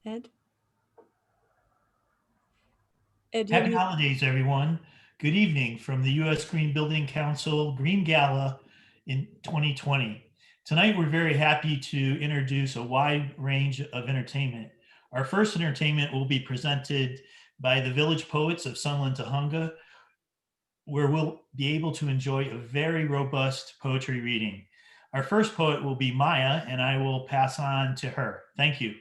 Ed? Ed, you're Happy mute. holidays, everyone. Good evening from the U.S. Green Building Council Green Gala in 2020. Tonight, we're very happy to introduce a wide range of entertainment. Our first entertainment will be presented by the Village Poets of Sunland Tahunga, where we'll be able to enjoy a very robust poetry reading. Our first poet will be Maja, and I will pass on to her. Thank you.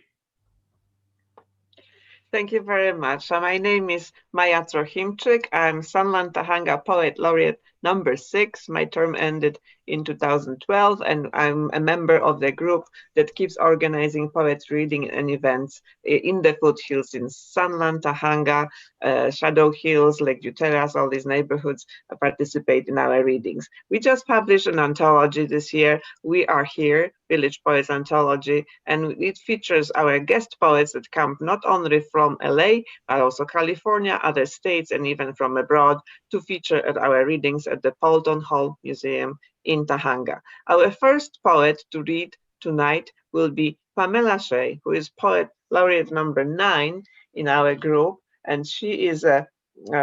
Thank you very much. So my name is Maja Trochimczyk. I'm Sunland Tahunga Poet Laureate number 6. My term ended in 2012, and I'm a member of the group that keeps organizing poets reading and events in the foothills in Sunland, Tahunga, Shadow Hills, Lake Juteras, all these neighborhoods participate in our readings. We just published an anthology this year. We Are Here, Village Poets Anthology, and it features our guest poets that come not only from LA, but also California, other states, and even from abroad to feature at our readings at the Polton Hall Museum in Tahunga. Our first poet to read tonight will be Pamela Shea, who is poet laureate number 9 in our group, and she is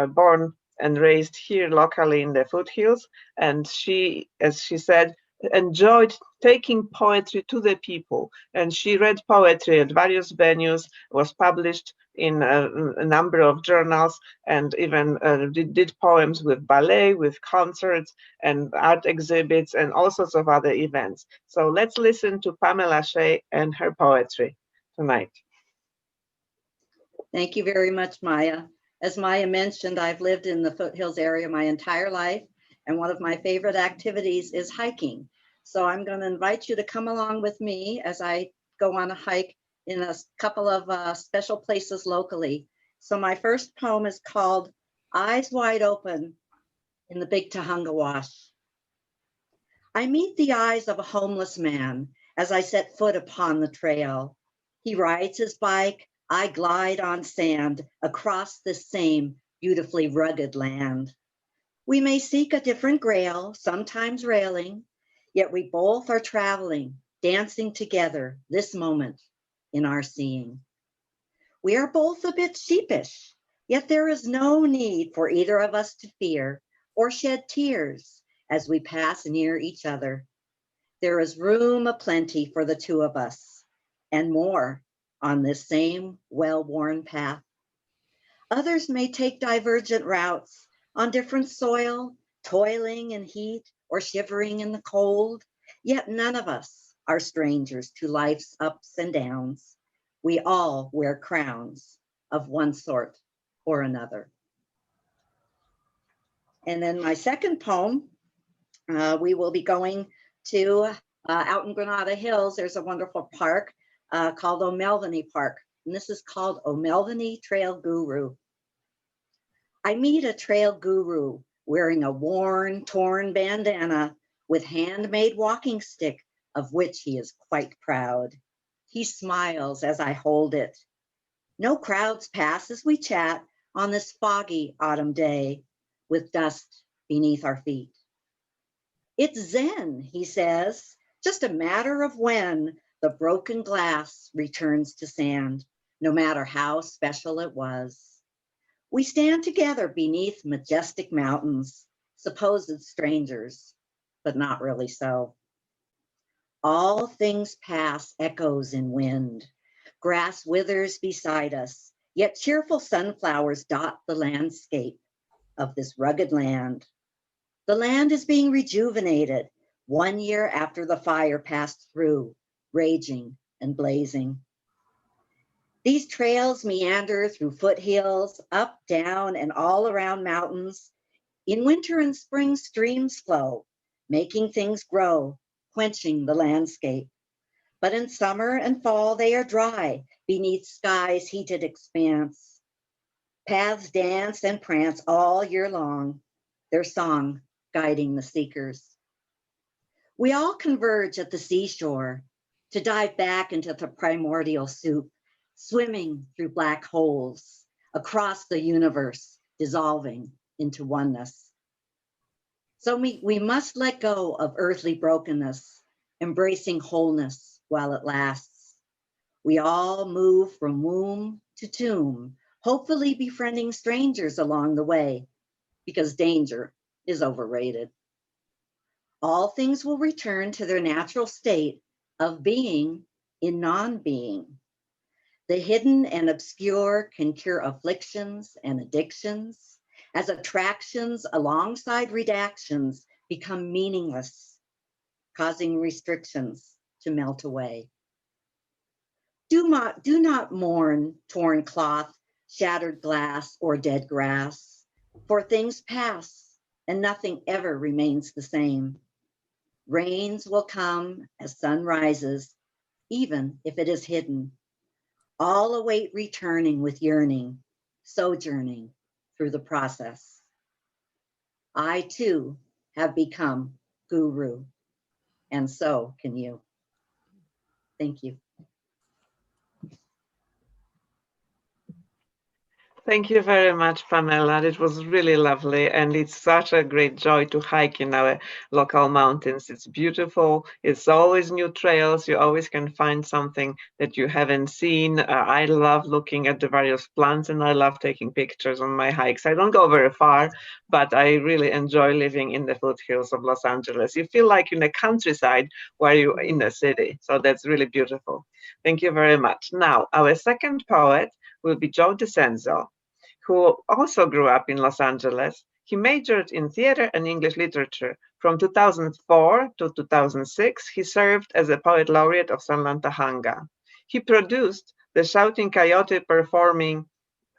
born and raised here locally in the foothills, and she, as she said, enjoyed taking poetry to the people, and she read poetry at various venues, was published in a number of journals, and even did poems with ballet, with concerts and art exhibits and all sorts of other events. So let's listen to Pamela Shea and her poetry tonight. Thank you very much, Maya. As Maya mentioned, I've lived in the foothills area my entire life, and one of my favorite activities is hiking. So I'm going to invite you to come along with me as I go on a hike in a couple of special places locally. So my first poem is called Eyes Wide Open in the Big Tahunga Wash. I meet the eyes of a homeless man as I set foot upon the trail. He rides his bike, I glide on sand across this same beautifully rugged land. We may seek a different grail, sometimes railing, yet we both are traveling, dancing together this moment in our seeing. We are both a bit sheepish, yet there is no need for either of us to fear or shed tears as we pass near each other. There is room aplenty for the two of us, and more on this same well-worn path. Others may take divergent routes on different soil, toiling in heat or shivering in the cold, yet none of us are strangers to life's ups and downs. We all wear crowns of one sort or another. And then my second poem, we will be going to out in Granada Hills. There's a wonderful park called O'Melveny Park, and this is called O'Melveny Trail Guru. I meet a trail guru wearing a worn, torn bandana with handmade walking stick, of which he is quite proud. He smiles as I hold it. No crowds pass as we chat on this foggy autumn day with dust beneath our feet. It's Zen, he says, just a matter of when the broken glass returns to sand, no matter how special it was. We stand together beneath majestic mountains, supposed strangers, but not really so. All things pass, echoes in wind. Grass withers beside us, yet cheerful sunflowers dot the landscape of this rugged land. The land is being rejuvenated 1 year after the fire passed through, raging and blazing. These trails meander through foothills, up, down, and all around mountains. In winter and spring, streams flow, making things grow, quenching the landscape. But in summer and fall, they are dry beneath sky's heated expanse. Paths dance and prance all year long, their song guiding the seekers. We all converge at the seashore to dive back into the primordial soup, swimming through black holes across the universe, dissolving into oneness. So we must let go of earthly brokenness, embracing wholeness while it lasts. We all move from womb to tomb, hopefully befriending strangers along the way, because danger is overrated. All things will return to their natural state of being in non-being. The hidden and obscure can cure afflictions and addictions, as attractions alongside redactions become meaningless, causing restrictions to melt away. Do not mourn torn cloth, shattered glass, or dead grass, for things pass and nothing ever remains the same. Rains will come as sun rises, even if it is hidden. All await returning with yearning, sojourning through the process. I too have become guru, and so can you. Thank you. Thank you very much, Pamela. It was really lovely, and it's such a great joy to hike in our local mountains. It's beautiful. It's always new trails. You always can find something that you haven't seen. I love looking at the various plants, and I love taking pictures on my hikes. I don't go very far, but I really enjoy living in the foothills of Los Angeles. You feel like in the countryside where you're in the city. So that's really beautiful. Thank you very much. Now, our second poet will be Joe DeCenzo, who also grew up in Los Angeles. He majored in theater and English literature. From 2004 to 2006, he served as a poet laureate of San Tahanga. He produced the Shouting Coyote Performing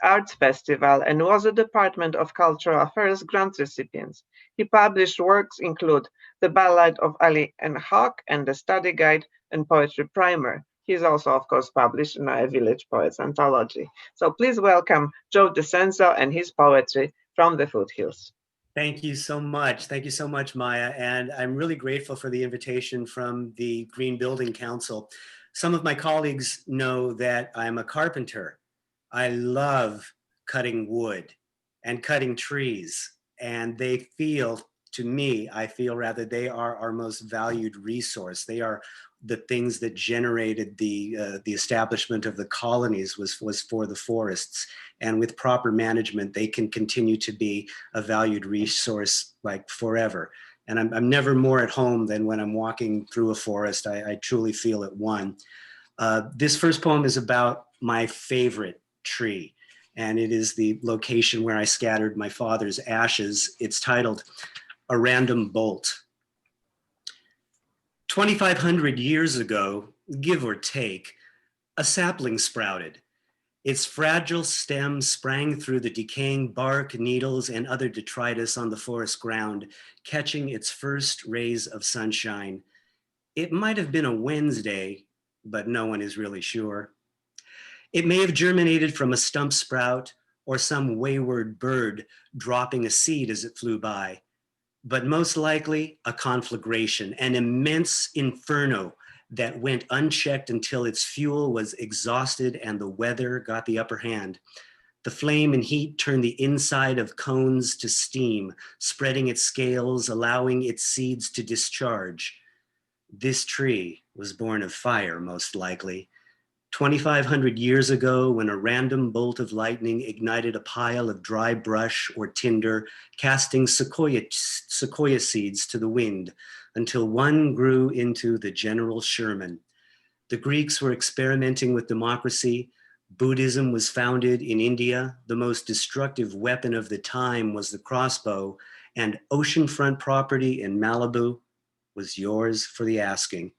Arts Festival and was a Department of Cultural Affairs grant recipient. He published works include The Ballad of Ali and Hawk and The Study Guide and Poetry Primer. He is also, of course, published in our Village Poets Anthology. So please welcome Joe DeCenzo and his poetry from the foothills. Thank you so much. Thank you so much, Maya. And I'm really grateful for the invitation from the Green Building Council. Some of my colleagues know that I'm a carpenter. I love cutting wood and cutting trees. And they feel, to me, I feel rather, they are our most valued resource. They are the things that generated the establishment of the colonies was for the forests. And with proper management, they can continue to be a valued resource like forever. And I'm never more at home than when I'm walking through a forest. I truly feel at one. This first poem is about my favorite tree, and it is the location where I scattered my father's ashes. It's titled A Random Bolt. 2,500 years ago, give or take, a sapling sprouted. Its fragile stem sprang through the decaying bark, needles, and other detritus on the forest ground, catching its first rays of sunshine. It might have been a Wednesday, but no one is really sure. It may have germinated from a stump sprout or some wayward bird dropping a seed as it flew by. But most likely a conflagration, an immense inferno that went unchecked until its fuel was exhausted and the weather got the upper hand. The flame and heat turned the inside of cones to steam, spreading its scales, allowing its seeds to discharge. This tree was born of fire, most likely. 2,500 years ago, when a random bolt of lightning ignited a pile of dry brush or tinder, casting sequoia seeds to the wind, until one grew into the General Sherman. The Greeks were experimenting with democracy. Buddhism was founded in India. The most destructive weapon of the time was the crossbow, and oceanfront property in Malibu was yours for the asking.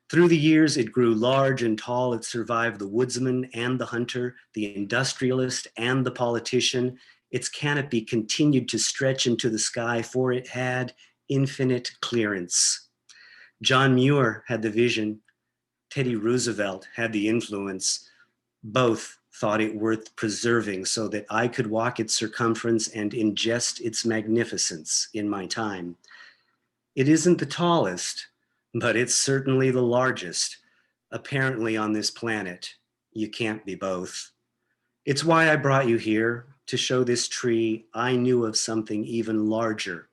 Through the years, it grew large and tall. It survived the woodsman and the hunter, the industrialist and the politician. Its canopy continued to stretch into the sky, for it had infinite clearance. John Muir had the vision. Teddy Roosevelt had the influence. Both thought it worth preserving so that I could walk its circumference and ingest its magnificence in my time. It isn't the tallest, but it's certainly the largest. Apparently on this planet, you can't be both. It's why I brought you here, to show this tree I knew of something even larger,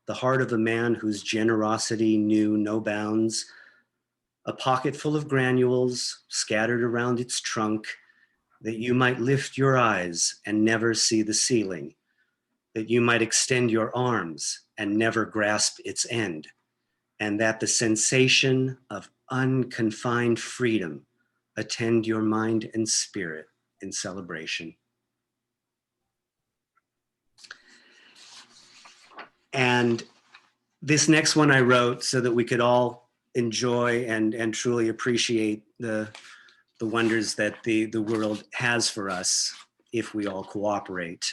the heart of a man whose generosity knew no bounds, a pocket full of granules scattered around its trunk, that you might lift your eyes and never see the ceiling, that you might extend your arms and never grasp its end, and that the sensation of unconfined freedom attend your mind and spirit in celebration. And this next one I wrote so that we could all enjoy and truly appreciate the wonders that the world has for us if we all cooperate.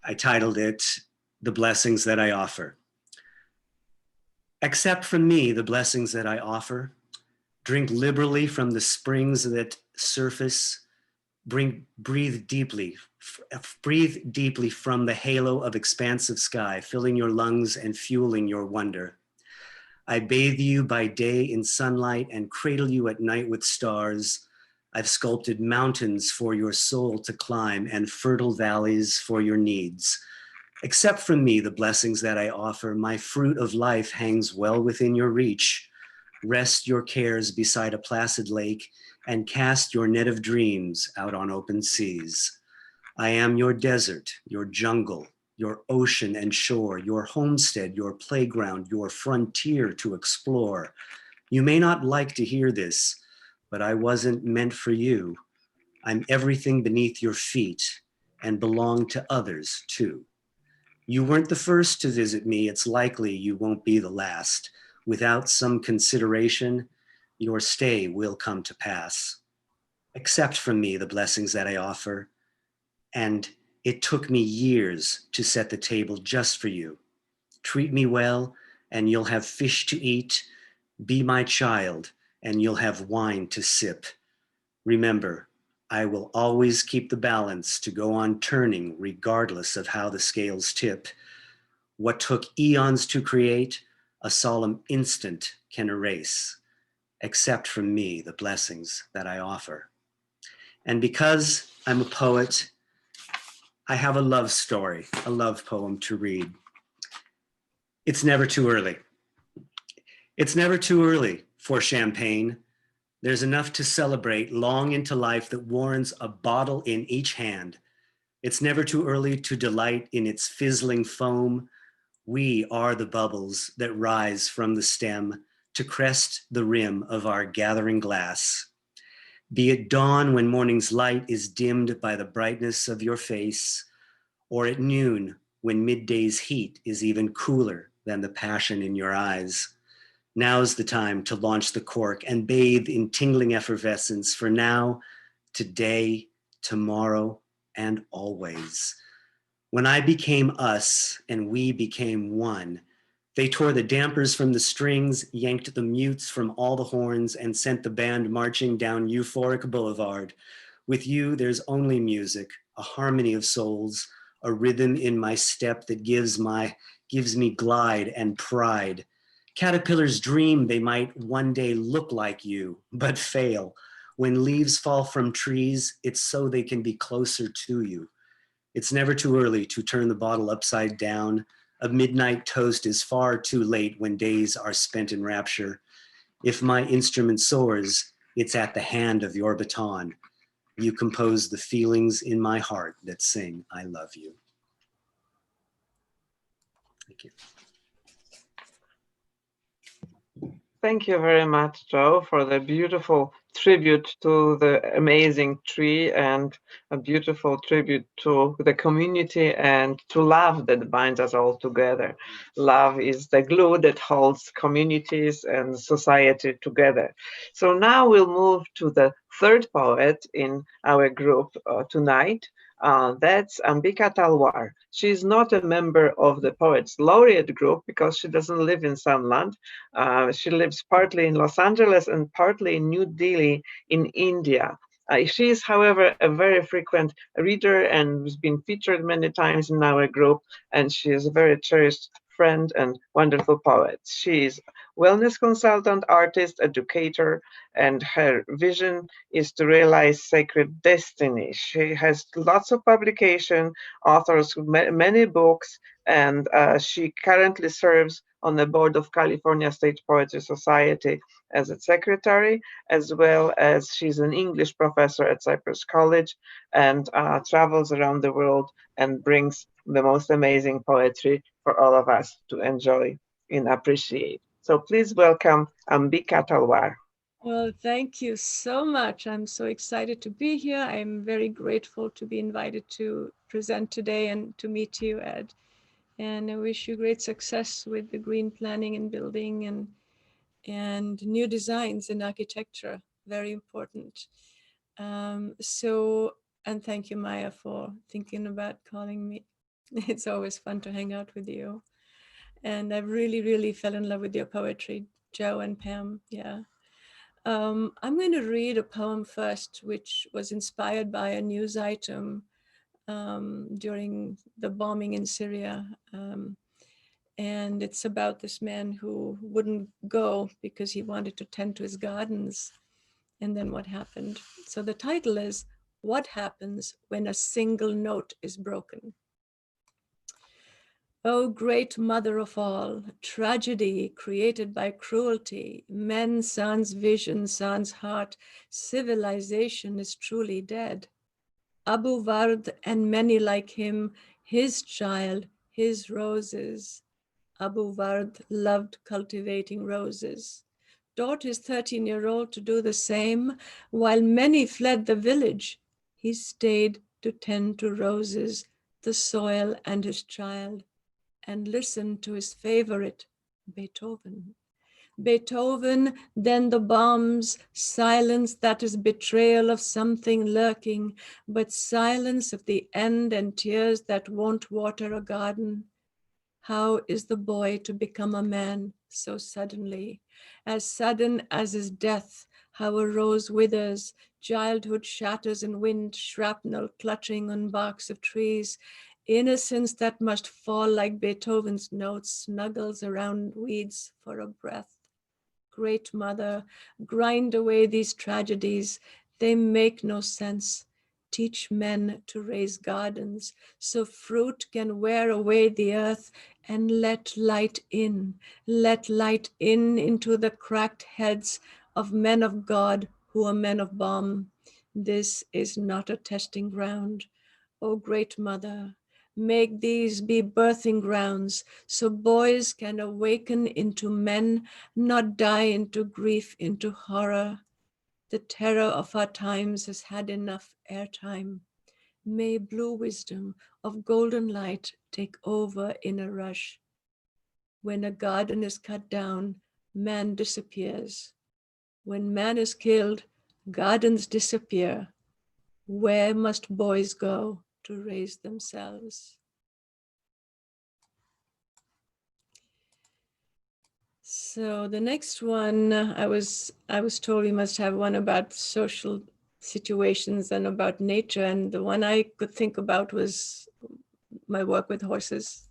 I titled it, The Blessings That I Offer. Accept from me the blessings that I offer. Drink liberally from the springs that surface. Breathe deeply from the halo of expansive sky, filling your lungs and fueling your wonder. I bathe you by day in sunlight and cradle you at night with stars. I've sculpted mountains for your soul to climb and fertile valleys for your needs. Accept from me the blessings that I offer. My fruit of life hangs well within your reach. Rest your cares beside a placid lake and cast your net of dreams out on open seas. I am your desert, your jungle, your ocean and shore, your homestead, your playground, your frontier to explore. You may not like to hear this, but I wasn't meant for you. I'm everything beneath your feet and belong to others too. You weren't the first to visit me. It's likely you won't be the last. Without some consideration, your stay will come to pass. Accept from me the blessings that I offer. And it took me years to set the table just for you. Treat me well, and you'll have fish to eat. Be my child, and you'll have wine to sip. Remember, I will always keep the balance to go on turning regardless of how the scales tip. What took eons to create, a solemn instant can erase. Accept from me the blessings that I offer. And because I'm a poet, I have a love story, a love poem to read. It's never too early. It's never too early for champagne. There's enough to celebrate long into life that warrants a bottle in each hand. It's never too early to delight in its fizzling foam. We are the bubbles that rise from the stem to crest the rim of our gathering glass. Be it dawn when morning's light is dimmed by the brightness of your face, or at noon when midday's heat is even cooler than the passion in your eyes. Now's the time to launch the cork and bathe in tingling effervescence for now, today, tomorrow, and always. When I became us and we became one, they tore the dampers from the strings, yanked the mutes from all the horns, and sent the band marching down euphoric boulevard. With you, there's only music, a harmony of souls, a rhythm in my step that gives me glide and pride. Caterpillars dream they might one day look like you, but fail. When leaves fall from trees, it's so they can be closer to you. It's never too early to turn the bottle upside down. A midnight toast is far too late when days are spent in rapture. If my instrument soars, it's at the hand of your baton. You compose the feelings in my heart that sing, I love you. Thank you. Thank you very much, Joe, for the beautiful tribute to the amazing tree and a beautiful tribute to the community and to love that binds us all together. Love is the glue that holds communities and society together. So now we'll move to the third poet in our group tonight. That's Ambika Talwar. She's not a member of the Poets Laureate group because she doesn't live in Sunland. She lives partly in Los Angeles and partly in New Delhi in India. She is, however, a very frequent reader and has been featured many times in our group, and she is a very cherished friend and wonderful poet. She is wellness consultant, artist, educator, and her vision is to realize sacred destiny. She has lots of publication, authors many books, and she currently serves on the board of California State Poetry Society as its secretary, as well as she's an English professor at Cypress College and travels around the world and brings the most amazing poetry for all of us to enjoy and appreciate. So please welcome Ambika Talwar. Well, thank you so much. I'm so excited to be here. I'm very grateful to be invited to present today and to meet you, Ed. And I wish you great success with the green planning and building and new designs in architecture. Very important. And thank you, Maja, for thinking about calling me. It's always fun to hang out with you. And I really, really fell in love with your poetry, Joe and Pam. Yeah. I'm going to read a poem first, which was inspired by a news item during the bombing in Syria. And it's about this man who wouldn't go because he wanted to tend to his gardens. And then what happened? So the title is, What Happens When a Single Note is Broken? O great mother of all, tragedy created by cruelty, men sans vision, sans heart, civilization is truly dead. Abu Ward and many like him, his child, his roses. Abu Ward loved cultivating roses. Taught his 13-year-old to do the same, while many fled the village. He stayed to tend to roses, the soil and his child, and listened to his favorite, Beethoven. Beethoven, then the bombs, silence that is betrayal of something lurking, but silence of the end and tears that won't water a garden. How is the boy to become a man so suddenly? As sudden as his death, how a rose withers, childhood shatters in wind, shrapnel clutching on barks of trees. Innocence that must fall like Beethoven's notes, snuggles around weeds for a breath. Great mother, grind away these tragedies. They make no sense. Teach men to raise gardens so fruit can wear away the earth, and let light in into the cracked heads of men of God who are men of bomb. This is not a testing ground. O great mother, make these be birthing grounds so boys can awaken into men, not die into grief, into horror. The terror of our times has had enough airtime. May blue wisdom of golden light take over in a rush. When a garden is cut down, man disappears. When man is killed, gardens disappear. Where must boys go to raise themselves? So the next one, I was told we must have one about social situations and about nature, and the one I could think about was my work with horses.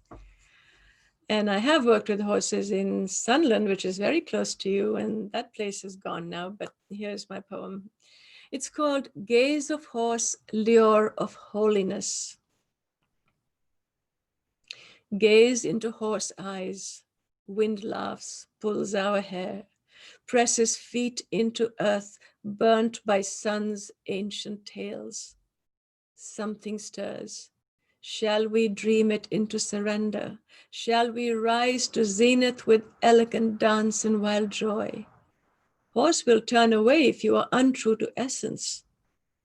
And I have worked with horses in Sunland, which is very close to you, and that place is gone now, but here's my poem. It's called Gaze of Horse, Lure of Holiness. Gaze into horse eyes, wind laughs, pulls our hair, presses feet into earth, burnt by sun's ancient tales. Something stirs. Shall we dream it into surrender? Shall we rise to zenith with elegant dance and wild joy? Horse will turn away if you are untrue to essence.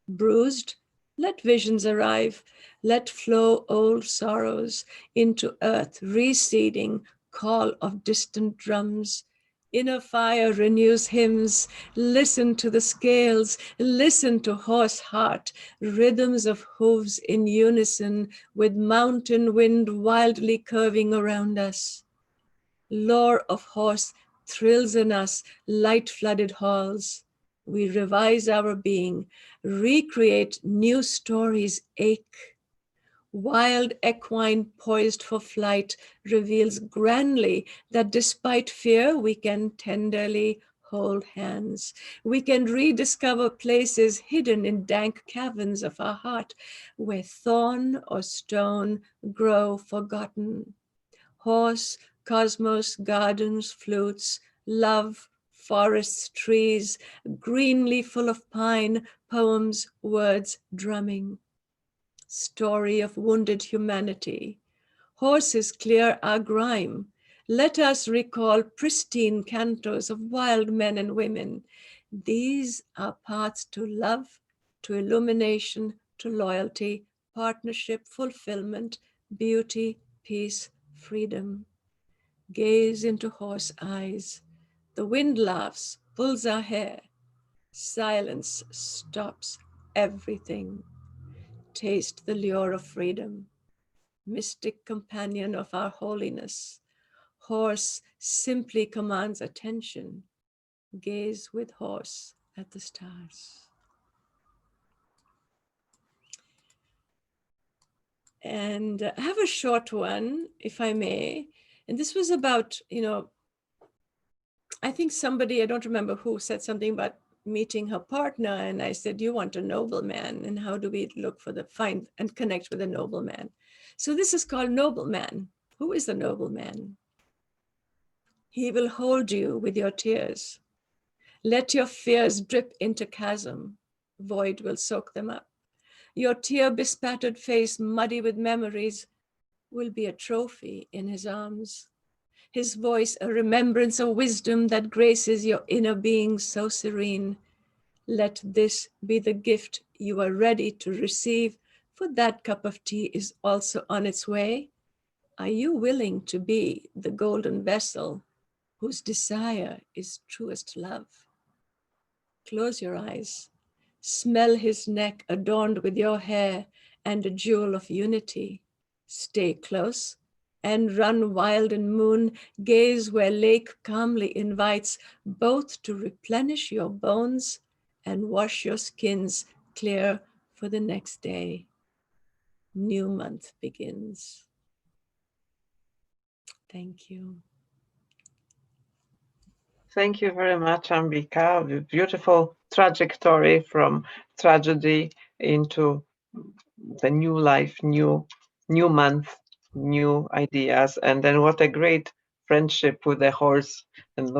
Bruised, let visions arrive. Let flow old sorrows into earth, reseeding, call of distant drums. Inner fire renews hymns. Listen to the scales, listen to horse heart, rhythms of hooves in unison with mountain wind wildly curving around us. Lore of horse thrills in us, light-flooded halls. We revise our being, recreate new stories ache. Wild equine poised for flight reveals grandly that despite fear, we can tenderly hold hands. We can rediscover places hidden in dank caverns of our heart where thorn or stone grow forgotten. Horse, cosmos, gardens, flutes, love, forests, trees, greenly full of pine, poems, words, drumming. Story of wounded humanity. Horses clear our grime. Let us recall pristine cantos of wild men and women. These are paths to love, to illumination, to loyalty, partnership, fulfillment, beauty, peace, freedom. Gaze into horse eyes. The wind laughs, pulls our hair. Silence stops everything. Taste the lure of freedom. Mystic companion of our holiness. Horse simply commands attention. Gaze with horse at the stars. And I have a short one, if I may. And this was about, I think somebody, I don't remember who, said something about meeting her partner. And I said, you want a nobleman. And how do we look for find and connect with a nobleman? So this is called Nobleman. Who is the nobleman? He will hold you with your tears. Let your fears drip into chasm. Void will soak them up. Your tear-bespattered face, muddy with memories, will be a trophy in his arms. His voice, a remembrance of wisdom that graces your inner being so serene. Let this be the gift you are ready to receive, for that cup of tea is also on its way. Are you willing to be the golden vessel whose desire is truest love? Close your eyes. Smell his neck adorned with your hair and a jewel of unity. Stay close and run wild and moon. Gaze where lake calmly invites both to replenish your bones and wash your skins clear for the next day. New month begins. Thank you. Thank you very much, Ambika. A beautiful trajectory from tragedy into the new life, new month, new ideas, and then what a great friendship with the horse and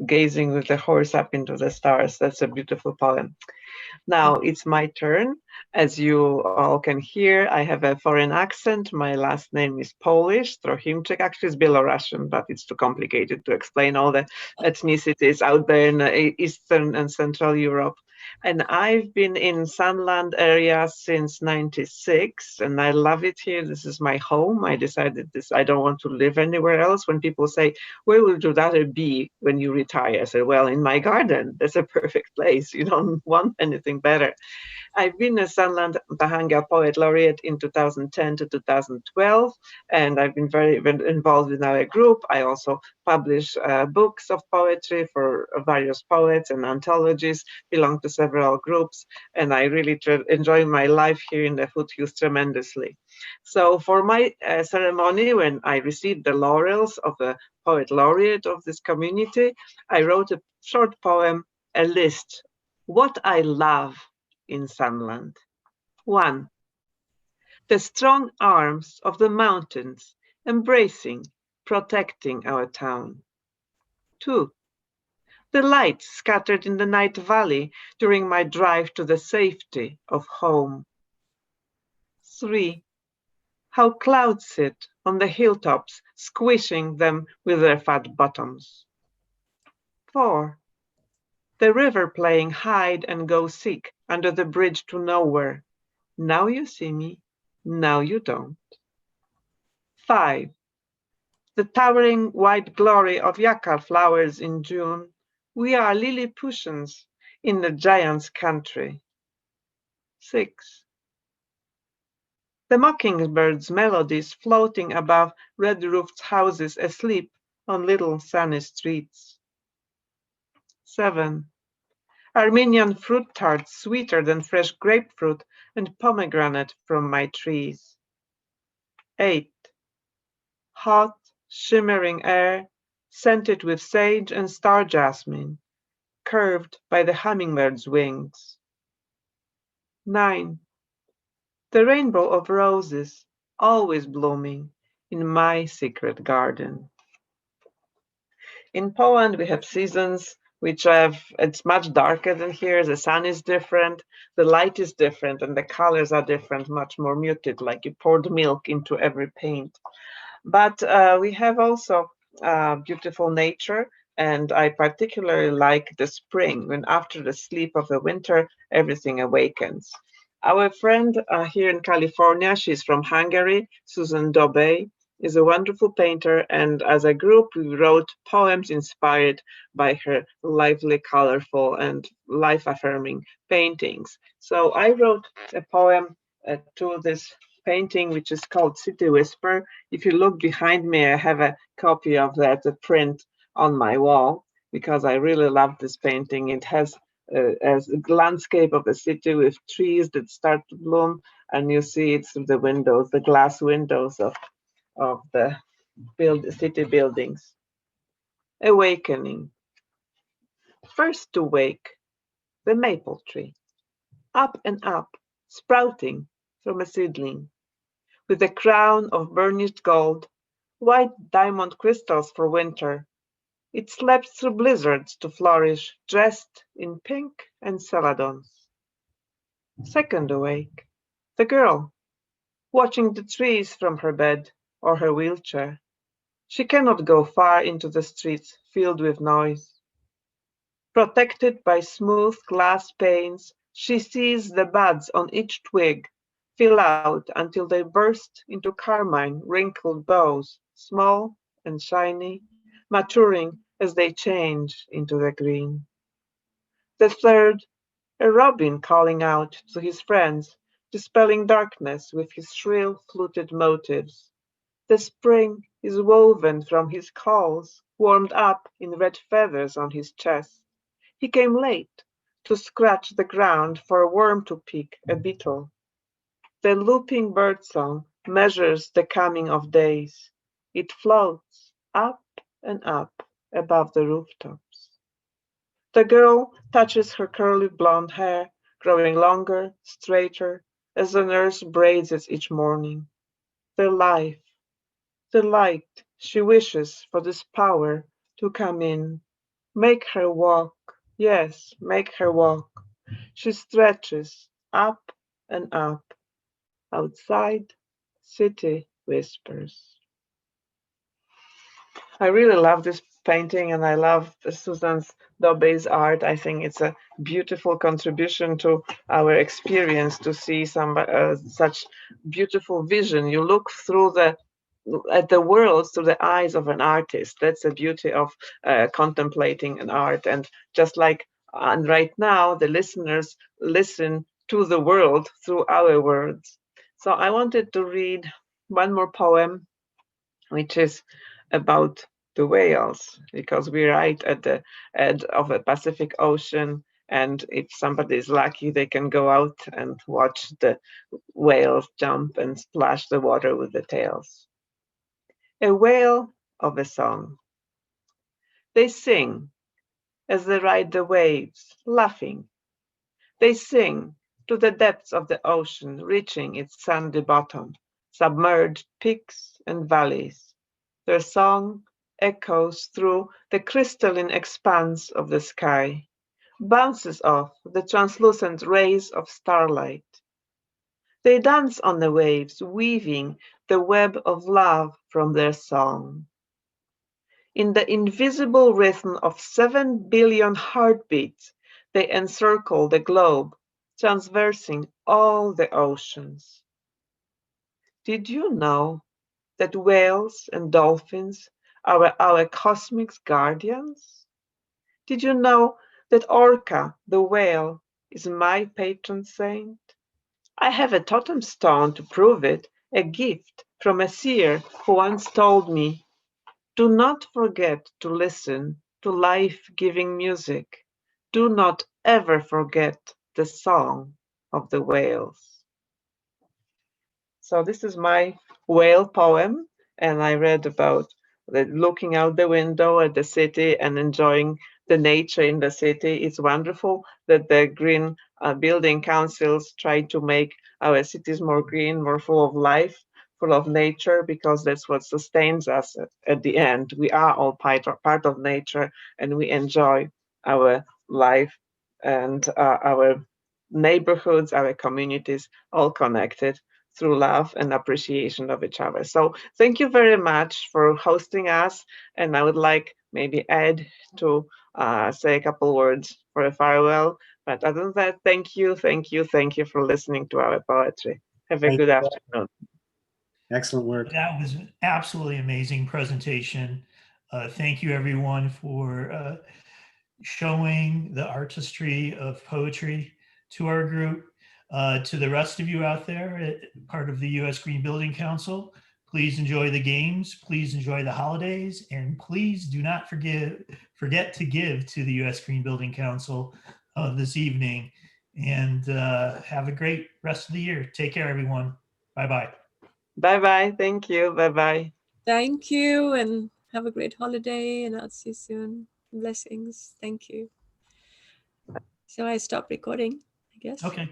gazing with the horse up into the stars. That's a beautiful poem. Now it's my turn. As you all can hear, I have a foreign accent. My last name is Polish. Trochimczyk actually is Belarusian, but it's too complicated to explain all the ethnicities out there in Eastern and Central Europe. And I've been in Sunland area since '96, and I love it here. This is my home. I decided I don't want to live anywhere else. When people say, where would you rather be when you retire? I said, well, in my garden. That's a perfect place. You don't want anything better. I've been a Sunland Tahanga Poet Laureate in 2010 to 2012, and I've been very involved in our group. I also publish books of poetry for various poets and anthologies, belong to several groups, and I really enjoy my life here in the foothills tremendously. So for my ceremony, when I received the laurels of the Poet Laureate of this community, I wrote a short poem, a list, what I love in Sunland. 1. The strong arms of the mountains embracing, protecting our town. 2. The lights scattered in the night valley during my drive to the safety of home. 3. How clouds sit on the hilltops, squishing them with their fat bottoms. 4. The river playing hide and go seek under the bridge to nowhere. Now you see me, now you don't. 5. The towering white glory of yucca flowers in June. We are Lilliputians in the giant's country. 6. The mockingbird's melodies floating above red-roofed houses asleep on little sunny streets. 7. Armenian fruit tarts sweeter than fresh grapefruit and pomegranate from my trees. 8. Hot, shimmering air, scented with sage and star jasmine, curved by the hummingbird's wings. 9. The rainbow of roses, always blooming in my secret garden. In Poland, we have seasons which it's much darker than here. The sun is different, the light is different, and the colors are different, much more muted, like you poured milk into every paint. But we have also beautiful nature, and I particularly like the spring, when after the sleep of the winter, everything awakens. Our friend here in California, she's from Hungary, Susan Dobej, is a wonderful painter, and as a group, we wrote poems inspired by her lively, colorful, and life-affirming paintings. So I wrote a poem to this painting, which is called City Whisper. If you look behind me, I have a copy of that, a print on my wall, because I really love this painting. It has a landscape of a city with trees that start to bloom, and you see it through the windows, the glass windows of the city buildings. Awakening. First to wake, the maple tree. Up and up, sprouting from a seedling. With a crown of burnished gold, white diamond crystals for winter. It slept through blizzards to flourish, dressed in pink and celadons. Second awake, the girl, watching the trees from her bed or her wheelchair. She cannot go far into the streets filled with noise. Protected by smooth glass panes, she sees the buds on each twig fill out until they burst into carmine wrinkled bows, small and shiny, maturing as they change into the green. The third, a robin calling out to his friends, dispelling darkness with his shrill fluted motives. The spring is woven from his calls, warmed up in red feathers on his chest. He came late to scratch the ground for a worm to pick, a beetle. The looping birdsong measures the coming of days. It floats up and up above the rooftops. The girl touches her curly blonde hair, growing longer, straighter, as the nurse braids it each morning. The life, the light she wishes for this power to come in. Make her walk, yes, make her walk. She stretches up and up. Outside, city whispers. I really love this painting, and I love Susan Dobej's art. I think it's a beautiful contribution to our experience to see such beautiful vision. You look through at the world through the eyes of an artist. That's the beauty of contemplating an art. And just like and right now, the listeners listen to the world through our words. So I wanted to read one more poem, which is about the whales, because we're right at the edge of the Pacific Ocean. And if somebody is lucky, they can go out and watch the whales jump and splash the water with the tails. A whale of a song. They sing as they ride the waves, laughing. They sing to the depths of the ocean, reaching its sandy bottom, submerged peaks and valleys. Their song echoes through the crystalline expanse of the sky, bounces off the translucent rays of starlight. They dance on the waves, weaving the web of love from their song. In the invisible rhythm of 7 billion heartbeats, they encircle the globe, traversing all the oceans. Did you know that whales and dolphins are our cosmic guardians? Did you know that Orca, the whale, is my patron saint? I have a totem stone to prove it, a gift from a seer who once told me, "Do not forget to listen to life-giving music. Do not ever forget the song of the whales." So this is my whale poem, and I read about looking out the window at the city and enjoying the nature in the city. It's wonderful that the green building councils try to make our cities more green, more full of life full of nature, because that's what sustains us at the end. We are all part of nature, and we enjoy our life and our neighborhoods, our communities, all connected through love and appreciation of each other. So thank you very much for hosting us. And I would like maybe Ed to say a couple words for a farewell. But other than that, thank you for listening to our poetry. Have a Thank good you. afternoon. Excellent work. That was an absolutely amazing presentation. Thank you, everyone, for showing the artistry of poetry to our group. To the rest of you out there, part of the U.S. Green Building Council, please enjoy the games, please enjoy the holidays, and please do not forget to give to the U.S. Green Building Council this evening. And have a great rest of the year. Take care, everyone. Bye-bye. Bye-bye. Thank you. Bye-bye. Thank you, and have a great holiday, and I'll see you soon. Blessings. Thank you. So I stop recording, I guess. Okay,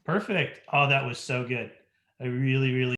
perfect. Oh, that was so good. I really, really